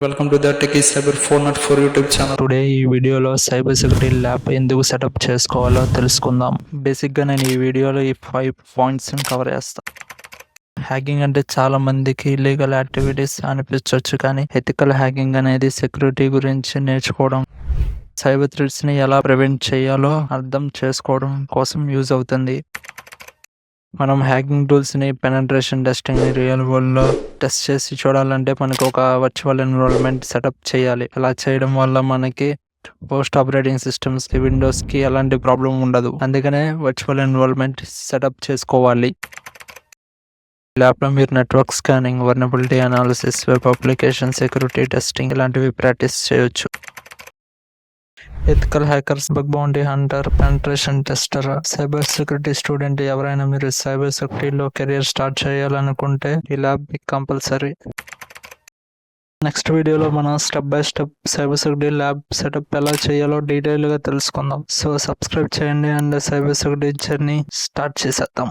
Welcome to the techie cyber 404 YouTube channel. Today ఈ వీడియోలో cyber security lab ఎందుకు setup చేసుకోవాలో తెలుసుకుందాం. బేసిక్గా నేను ఈ వీడియోలో ఈ 5 పాయింట్స్ని కవర్ చేస్తాను. హ్యాకింగ్ అంటే చాలా మందికి ఇల్లీగల్ యాక్టివిటీస్ అనిపించవచ్చు, కానీ ఎథికల్ హ్యాకింగ్ అనేది సెక్యూరిటీ గురించి నేర్చుకోవడం, సైబర్ థ్రెట్స్ని ఎలా ప్రివెంట్ చేయాలో అర్థం చేసుకోవడం కోసం యూజ్ అవుతుంది. మనం హ్యాకింగ్ టూల్స్ని, పెనట్రేషన్ టెస్టింగ్ని రియల్ వరల్డ్లో టెస్ట్ చేసి చూడాలంటే మనకు ఒక వర్చువల్ ఎన్విరాన్మెంట్ సెటప్ చేయాలి. అలా చేయడం వల్ల మనకి పోస్ట్ ఆపరేటింగ్ సిస్టమ్స్కి, విండోస్కి ఎలాంటి ప్రాబ్లం ఉండదు. అందుకనే వర్చువల్ ఎన్విరాన్మెంట్ సెటప్ చేసుకోవాలి. ల్యాబ్లో మీరు network scanning, vulnerability analysis, web application security testing ఇలాంటివి ప్రాక్టీస్ చేయొచ్చు. Ethical hackers, bug bounty hunter, penetration tester, cyber security student ఎవరైనా మీరు సైబర్ సెక్యూరిటీలో కెరీర్ స్టార్ట్ చేయాలనుకుంటే ఈ ల్యాబ్ కంపల్సరీ. నెక్స్ట్ వీడియోలో మనం step by step cyber security lab setup ఎలా చేయాలో డీటెయిల్గా తెలుసుకుందాం. సో సబ్స్క్రైబ్ చేయండి and cyber security journey start చేసేద్దాం.